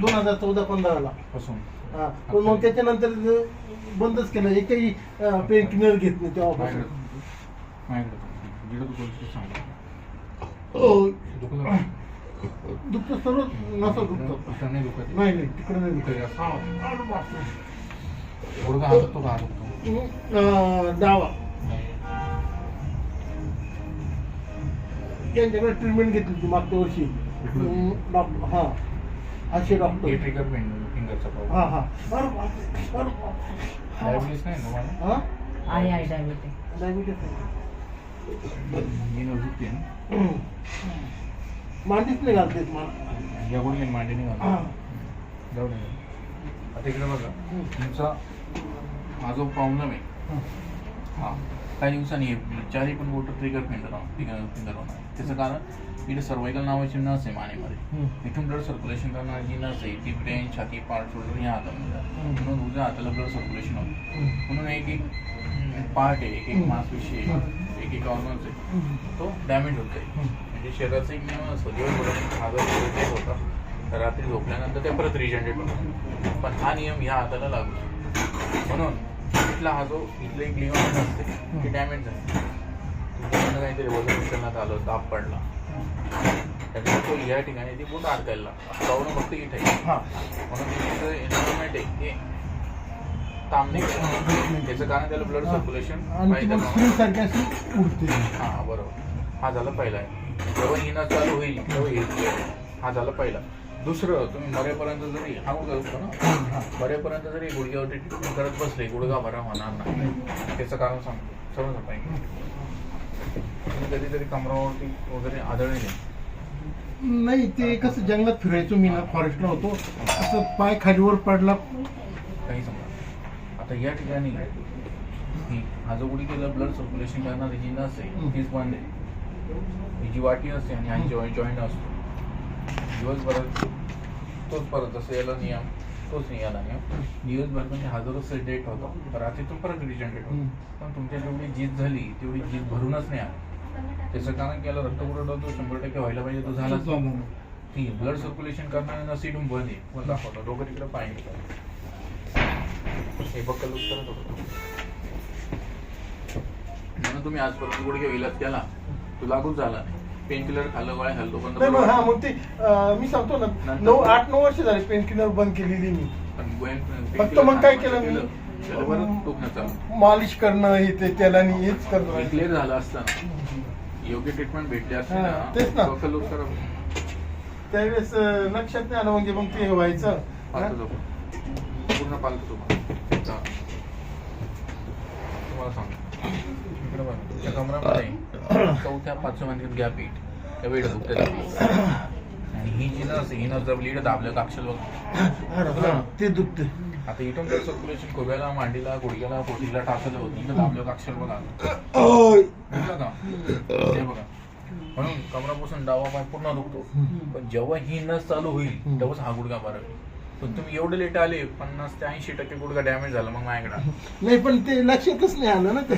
2014-15 पासून. हा, पण मग त्याच्यानंतर बंदच केलं, एकही पेन किलर घेत नाही तेव्हापासून. दुखतं सर्व नसं दुखतं. नाही तिकडे नाही दुखत. डावा यांच्याकडे ट्रीटमेंट घेतली होती मागच्या वर्षी डॉक्टर. हा असे डॉक्टर. हा हा डायबिटीस नाही तुम्हाला? आहे डायबिटीस. डायबिटीस मांडीच नाही घालतेत मला. या गोळी मांडी नाही घालत. जाऊ दे. आता इकडे बघा, तुमचा हा जो प्रॉब्लेम आहे हा काही दिवसांनी चारही पण बोट ट्रिगर फिंगर होणार. त्याचं कारण इथे सर्वायकल नावाची नस आहे मानेमध्ये. इथून ब्लड सर्क्युलेशन करणारी जी नस आहे ती ब्रेन, छाती, पार्ट सोडून ह्या हातामध्ये जाते. म्हणून उजव्या हाताला ब्लड सर्क्युलेशन होतं. म्हणून एक पार्ट आहे, एक मांसपेशी आहे, एक ऑर्गन्स आहे, तो डॅमेज होत आहे. म्हणजे शरीराचा एक नियम असतो, दिवसभरात हा जर होता तर रात्री झोपल्यानंतर ते परत रिजनरेट होतं. पण हा नियम ह्या हाताला लागू. म्हणून इथला हा जो इथलं एक लिव्हर असते ते डॅमेज झालं. तुमच्याकडनं काहीतरी वजन उचलण्यात आलं, दाब पडला, त्याच्यामुळे तो या ठिकाणी ती बोट अडकायला प्रॉब्लेम फक्त इथे आहे. म्हणून तिचं एन्व्हायरमेंट आहे ते तामणे त्याचं कारण त्याला ब्लड सर्क्युलेशन पाहिजे. हा बरोबर, हा झाला पहिला आहे. जेव्हा हिनं चालू होईल तेव्हा हा झाला पहिला. दुसरं, तुम्ही मरेपर्यंत जरी हा गुडघा असतो ना, मरेपर्यंत जरी गुडघ्यावरती ट्रीटमेंट करत बसले गुडघा बरा होणार नाही. त्याचं कारण सांगतो सर्व पाहिजे. तुम्ही कधीतरी कमरावरती वगैरे आढळले नाही? ते कसं जंगलात फिरायचो मी ना, फॉरेस्टला होतो, असं पाय खालीवर पडला काही समजा. आता या ठिकाणी हा जो गुडघ्याला ब्लड सर्क्युलेशन करणारी जी नस आहे तीच बंद आहे. ही जी वाटी असते आणि हा जॉईंट असतो. दिवसभरात तोच परत जसं याला नियम तोच नाही याला नियम. दिवसभर म्हणजे हजारो सेल डेट होतो, रात्रीतून परत रिजनरेट होतो. पण तुमच्या जेवढी झीज झाली तेवढी झीज भरूनच नाही आली. त्याचं कारण की याला रक्तपुरवठा तो 100% व्हायला पाहिजे, तो झालाच. ती ब्लड सर्क्युलेशन करणाऱ्या नस इथून बंद आहे. मला दाखवतो डोकं तिकडे पाहिजे हे बक्कल करत होतो. म्हणून तुम्ही आजपर्यंत गुडघे इलाज केला तो लागूच झाला नाही. पेन किलर खाल्लं, गोळ्या खाल्लो बंद. हा मग ते मी सांगतो ना, 8-9 वर्ष झाले पेन किलर बंद केलेली मी. फक्त मग काय केलं मी, मालिश करणं हे ते त्याला हेच करतो. क्लिअर झालं असताना योग्य ट्रीटमेंट भेटली असते ना, तेच ना. त्यावेळेस लक्षात नाही आलं, म्हणजे मग ते व्हायचं पूर्ण पालतो. तुम्हाला सांगतो इकडे बघा, त्या कमरामध्ये 4-5 महिन्यात गॅप येईल, त्या वेळ दुखते. आणि ही जी नस ही नस जर लीड दाबलं काक्षल बघ ते दुखते. आता इथून ब्लड सर्क्युलेशन खोब्याला, मांडीला, गुडघ्याला, पोटीला टाकलं होतं, इथं दाबलं काक्षल बघा का हे बघा. म्हणून कमरापासून डावा पाय पूर्ण दुखतो. पण जेव्हा ही नस चालू होईल तेव्हाच हा गुडघा बरा होईल. पण तुम्ही एवढे लेट आले, 50 ते 80% गुडघा डॅमेज झाला. मग माझ्याकडे नाही, पण ते लक्षातच नाही आलं ना ते.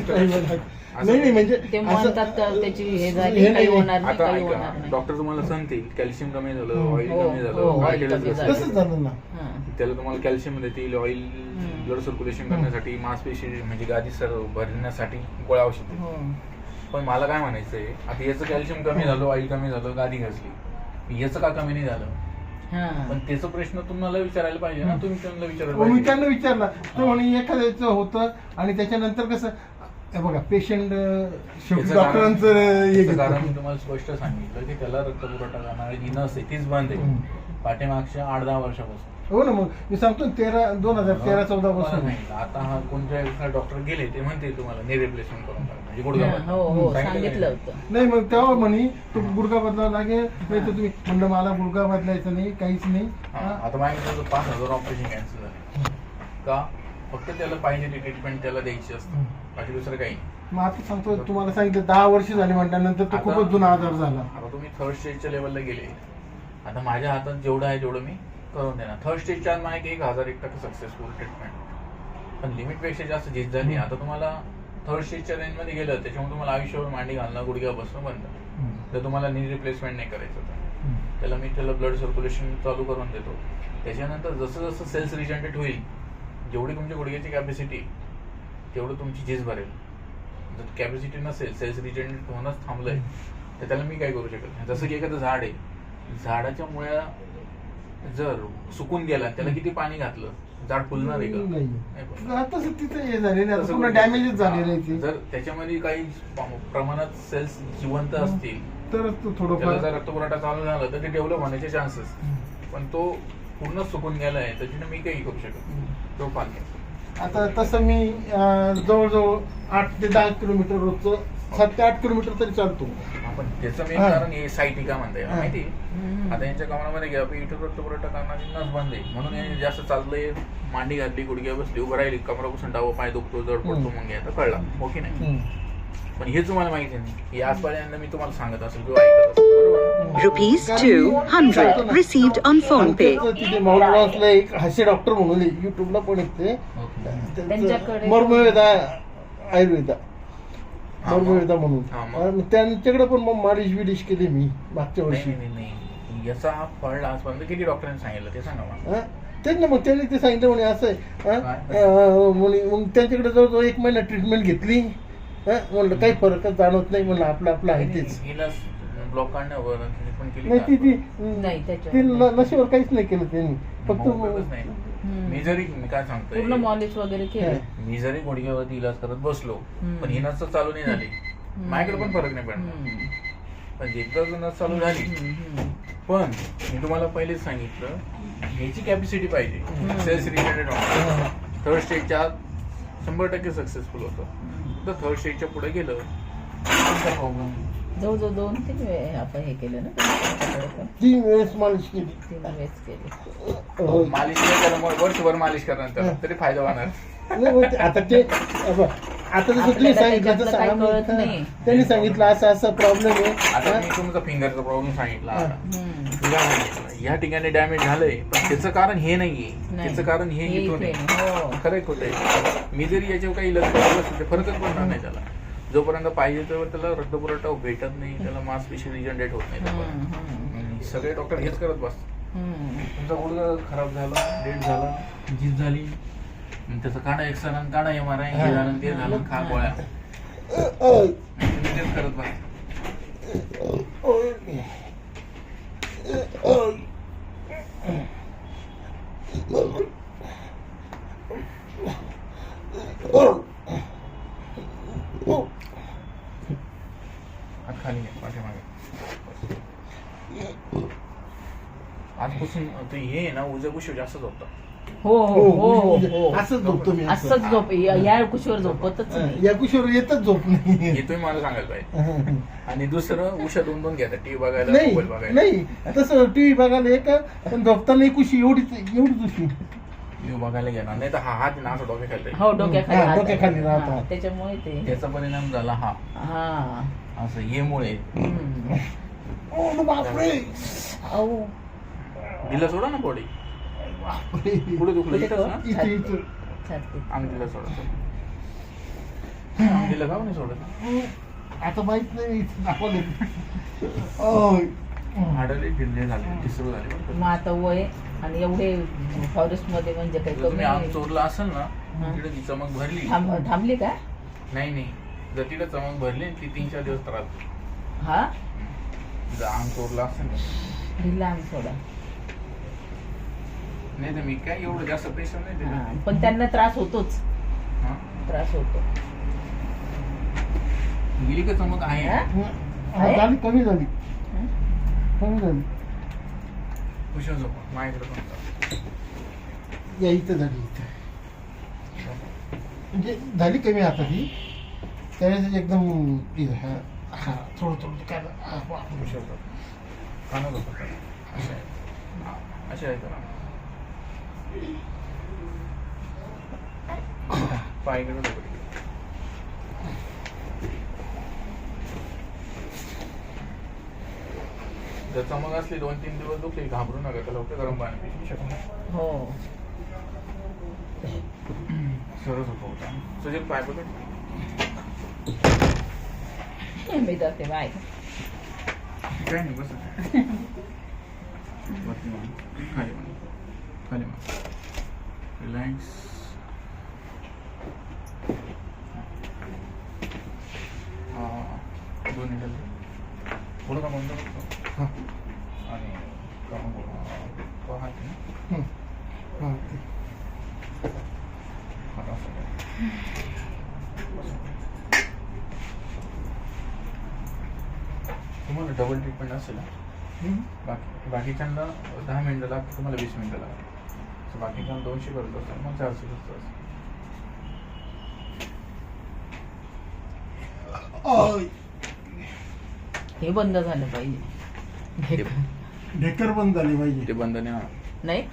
नाही म्हणजे ते म्हणतात त्याची हे झाली, काही होणार नाही, काही होणार नाही. डॉक्टर तुम्हाला सांगतील कॅल्शियम कमी झालं, ऑइल कमी झालं, तसंच झालं ना. त्याला तुम्हाला कॅल्शियम देतील, ऑइल ब्लड सर्क्युलेशन करण्यासाठी, मांसपेशी म्हणजे गादी भरण्यासाठी गोळ्या औषध. पण मला काय म्हणायचंय, आता याचं कॅल्शियम कमी झालं, ऑइल कमी झालं, गादी घासली, याचं का कमी नाही झालं? पण त्याचा प्रश्न तुम्हाला विचारायला पाहिजे ना, तुम्ही त्यांना विचारायला. मी त्यांना विचारला तो म्हणे एखाद्याचं होतं आणि त्याच्यानंतर कसं बघा पेशंट डॉक्टरांचं कारण मी तुम्हाला स्पष्ट सांगितलं की त्याला रक्तपुरवठा करणारी जी नस आहे तीच बंद आहे पाठीमागच्या 8-10 वर्षापासून. हो ना, मग मी सांगतो 2013-14 पासून. आता हा कोणत्या डॉक्टर गेले ते म्हणते तुम्हाला नी रिप्लेसमेंट करून म्हणजे गुडघा सांगितलं होतं. नाही मग तेव्हा म्हणे तो गुडघा बदलावा लागेल. नाही तर तुम्ही म्हणलं मला गुडघा बदलायचा नाही, काहीच नाही. आता माझ्याकडे 5,000 ऑपरेशन कॅन्सल झाले का? फक्त त्याला पाहिजे ती ट्रीटमेंट त्याला द्यायची असते, बाकी दुसरं काही नाही. मग आता सांगतो तुम्हाला सांगितलं 10 वर्ष झाली म्हटल्यानंतर तो खूपच जुना आजार झाला. आता तुम्ही थर्ड स्टेजच्या लेवलला गेले. आता माझ्या हातात जेवढं आहे तेवढं मी करून देणार. थर्ड स्टेजच्या माझ्या 1001% सक्सेसफुल ट्रीटमेंट. पण लिमिटपेक्षा जास्त झीज झाली. आता तुम्हाला थर्ड स्टेजच्या रेंजमध्ये गेलं त्याच्यामुळे तुम्हाला आयुष्यावर मांडी घालणं, गुडघ्या बसणं बंद. तर तुम्हाला नी रिप्लेसमेंट नाही करायचं त्याला ब्लड सर्क्युलेशन चालू करून देतो. त्याच्यानंतर जसं जसं सेल्स रिजनरेट होईल, जेवढी तुमच्या गुडघ्याची कॅपॅसिटी तेवढं तुमची झीज भरेल. जर कॅपॅसिटी नसेल, सेल्स रिजनरेट होणंच थांबलंय, तर त्याला मी काय करू शकत नाही. जसं की एखादं झाड आहे, झाडाच्या मुळ्या जर सुकून गेला, त्याला किती पाणी घातलं, झाड फुलणार आहे का? नाही फुलणार. आता तिथे हे झालेलं आहे, पूर्ण डॅमेजच झालेलं आहे ते. जर त्याच्यामध्ये काही प्रमाणात सेल्स जिवंत असतील तर तो त्याला थोडंफार जर रक्तपुरवठा चालू झाला तर ते डेव्हलप होण्याचे चान्सेस. पण तो पूर्ण सुकून गेलाय, त्याच्याने मी काही करू शकत. तो पाणी आता तसं मी जवळजवळ 8 ते 10 किलोमीटर रोजचं 7 ते 8 किलोमीटर तरी चालतो. आपण त्याचं मेन हा. कारण हे सायटिका म्हणताय हा. माहिती. आता यांच्या कामामध्ये घ्या, इथं रक्तपुरवठा करणारी नस बंद आहे म्हणून हे जास्त चाललंय, मांडी घातली, गुडघ्या बसली, उभं राहिली, कमरापासून डावं पाय दुखतो, जड पडतो, मग घ्या कळला. हो की नाही? पण हे तुम्हाला माहिती नाही की आजपर्यंत मी तुम्हाला सांगत असेल किंवा ऐकत असेल, बरोबर? Rupees 200 received on phone pay. तिथे माउंटला एक हास्य डॉक्टर म्हणून युट्यूबला पण येते, त्यांच्याकडे- मर्मवेदा आयुर्वेदा, हा, मर्मवेदा म्हणून. हा, मग. आणि त्यांच्याकडे पण मग मालिश बिलिश केली मी मागच्या वर्षी. नाही याचा फळ आजपर्यंत किती डॉक्टरांनी सांगितलं ते सांगा मला. तेच ना, मग त्यांनी ते सांगितलं म्हणे असं आहे. मग त्यांच्याकडे जवळजवळ 1 महिना ट्रीटमेंट घेतली. म्हणलं काही फरकच जाणवत नाही. म्हणलं आपलं आहे तेच. हिला ब्लॉक काढण्यावर पण केली नाही का? नाही ती त्याच्यावर नशेवर काहीच नाही केलं त्यांनी, फक्त मग उपयोगच नाही. मी जरी मी काय सांगतोय, पूर्ण मॉलिश वगैरे केलं. मी जरी गुडघ्यावरती इलाज करत बसलो, पण ही नस चालू नाही झाली, माझ्याकडे पण फरक नाही पडणार. पण एकदा जर नस चालू झाली, पण मी तुम्हाला पहिलेच सांगितलं, ह्याची कॅपॅसिटी पाहिजे. सेल्स रिलेटेड थर्ड स्टेजच्या आत 100% सक्सेसफुल होतं. तर थर्ड स्टेजच्या पुढे गेलं प्रॉब्लेम. जवळजवळ 2-3 वेळ आपण हे केलं ना, त्याच्याकडे पण 3 वेळेस मालिश केली. 3 वेळेस केली. हो. मालिश नाही करा, मग वर्षभर मालिश करणार त्याला तरी फायदा होणार. नाही, मग आता ते आता जसं तुम्ही आपल्याला सांगितलं त्याच्यातलं तसं काही आम्ही- कळत नाही. त्यांनी सांगितलं असं असं प्रॉब्लेम आता आहे. मी तुमचा फिंगरचा प्रॉब्लेम सांगितला. हम्म. तुला सांगितलं, या ठिकाणी डॅमेज झालंय, पण त्याचं कारण हे नाहीये, नाही. त्याचं कारण हे हे इथून इथे आहे. हो. खरंय खोटं आहे. मी जरी याच्यावर काही इलाज करत बसलो, ते फरकच पडणार नाही त्याला. जोपर्यंत पाहिजे तेव्हा त्याला रक्तपुरवठा भेटत नाही, त्याला मांसपेशी रिजनरेट होत नाही तोपर्यंत. आणि सगळे डॉक्टर हेच करत बसतात. तुमचा गुडघा खराब झाला, डेट झाला, झीज झाली, मग त्याचा काढा एक्सरे, काढा MRI, हे झालं ते झालं, खा गोळ्या. तुम्ही तेच करत बसता. हात खाली घ्या, पाठीमागे. आजपासून ते हे आहे ना, उजव्या कुशीवर जास्त झोपतात. हो हो हो हो. असंच झोपतो मी. असंच झोप या कुशीवर झोपतच नाही. या कुशीवर येतच झोप नाही. हे तुम्ही मला सांगायला पाहिजे. आणि दुसरं, उषा 2-2 घेतात, टीव्ही बघायला, नाही मोबाईल बघायला. नाही, तसं टीव्ही बघायला एक, पण झोपताना एक कुशी एवढीच उशी. टीव्ही बघायला घेणार नाही तर हा हात ना असं डोक्याखाली हो डोक्याखाली हा, हात आहे. डोक्याखाली राहतात. हा, त्याच्यामुळे ते त्याचा परिणाम झाला हा हा. असं हे मुळे. हम्म. बापरे. अहो. दिला सोडा ना बॉडी बापरे. पुढे दुखलं इथंच ना, इथं छातीत. अंगठीला सोडा. अंगठीला का नाही सोडत? आता माहित नाही दाखवले. हाडले ढिल्ले झाले, तिसरं झाले. मग आता वय आणि एवढे फॉरेस्ट मध्ये म्हणजे काही जर कमी तुम्ही आम नाही. चोरला असेल ना, हा. तिकडे ती चमक भरली. थांबली का? नाही जर तिकडे चमक भरली ती 3-4 दिवस त्रास. हा जर आम चोरला असेल ना, दिला आम्ही थोडा. नाही तर मी काय एवढं जास्त प्रेशर नाही हा, दिलं. पण त्यांना त्रास होतोच. हा. त्रास होतो. गेली का चमक आहे? हा? झाली, कमी झाली, हं? कमी झाली. कुशल झोपा माझ्याकडे पण. या इथं झाली, इथं म्हणजे झाली कमी आता ती. त्यावेळेस एकदम हा हा थोडं थोडं काय कुशल झोपा. काना झोपा. अशा आहे. हा, अशा आहे करा. पायकडे झोपा. जर चमक असली 2-3 दिवस दुखली, घाबरू नका, त्याला फक्त गरम पाणी पिऊ शकता. हो. सरळ झोपा होता. सुजल पाय पकड. मी जाते बाय. काय नाही बस. वरती मान खाली मान खाली मान रिलॅक्स. दोन मिनिटं थोडं का बंद करतो हां आणि पाहते हां हात असं करा. तुम्हाला डबल ट्रीटमेंट असेल ना? बाकीच्यांना 10 मिनिटं लागतात, तुम्हाला 20 मिनिटं लागतात. बाकीच्यांना 200 करत असतात, मग 400 करत असतात. हे बंद झालं पाहिजे. ढेकर बंद झाली पाहिजे. ते बंद नाही होणार. नाही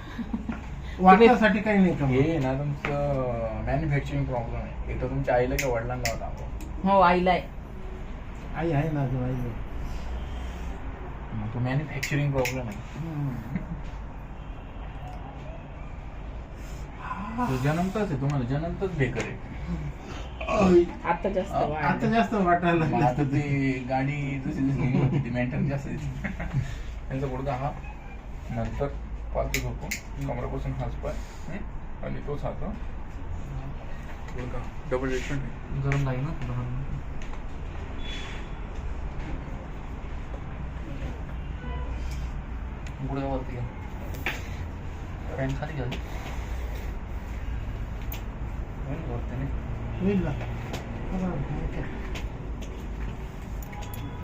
वाटण्यासाठी काही नाही का? हे ना तुमचं मॅन्युफॅक्चरिंग प्रॉब्लेम आहे. हे तर तुमच्या आईला किंवा वडिलांना होता आपण. हो आईला आहे. आई आहे ना अजून आई. तो मॅन्युफॅक्चरिंग प्रॉब्लेम आहे. तो जन्मताच आहे, तुम्हाला जन्मताच बेकर आहे. आता जास्त आता वाढलं. जास्त वाटायला मग आता लागलं. ती गाडी जशी जशी होती ती मेंटेन जास्त दिसते. त्यांचा गुडघा हा नंतर पालतू झोपून कमरापासून हाच पाय आणि तोच हात गुडघा डबल ट्रीटमेंट गरम लागेल ना गुडघ्यावरती घ्या. पॅन्ट खाली घ्या. वरती नाही. होईल ना.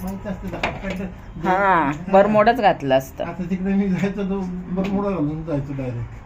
माहित असतं तर हातपाय हा बरमोडच घातलं असतं. आता तिकडे मी जायचं तर बरमोडा घालून जायचं डायरेक्ट.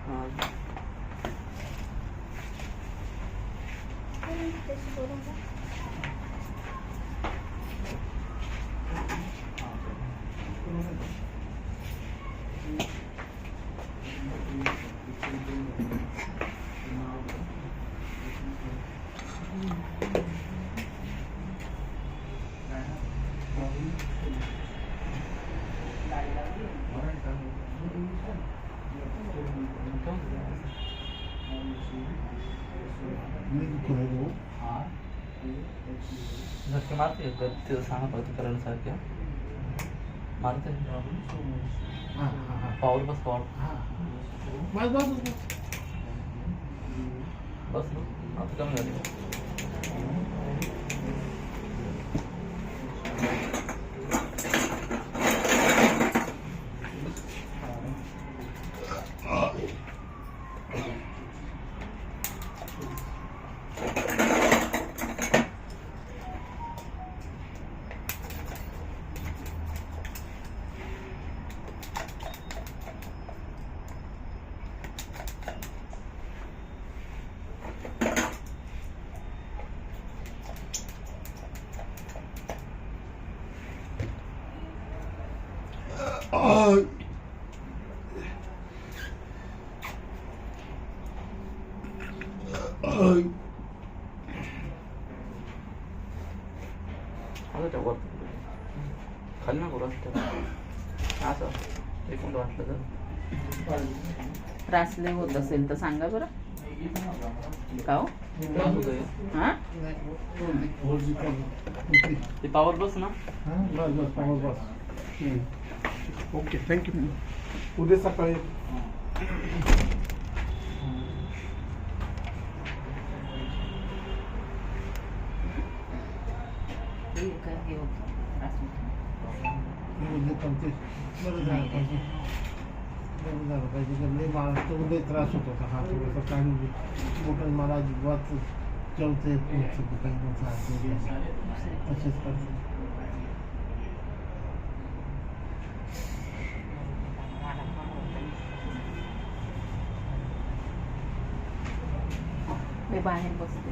झटके मारते तिथं सांगा पडते करायला सारख्या मारते. पावर बस पावर बस बस बस आता कमी झाली. वरती खाली ना करू असं एक मिनिट वाटलं तर त्रास लय होत असेल तर सांगा बरं. का हो? हा ते पावर बस ना. बस बस पावर बस. Okay thank you. उद्या सकाळी काय हे होतं, त्रास होतो. बरं झालं पाहिजे. बरं झालं पाहिजे. लय मला तो लय त्रास होत होता. हा थोडासा काही बोटन मला अजिबात जेवता येत नव्हतं. काही नव्हतं असेच करते. मी बाहेर बसते.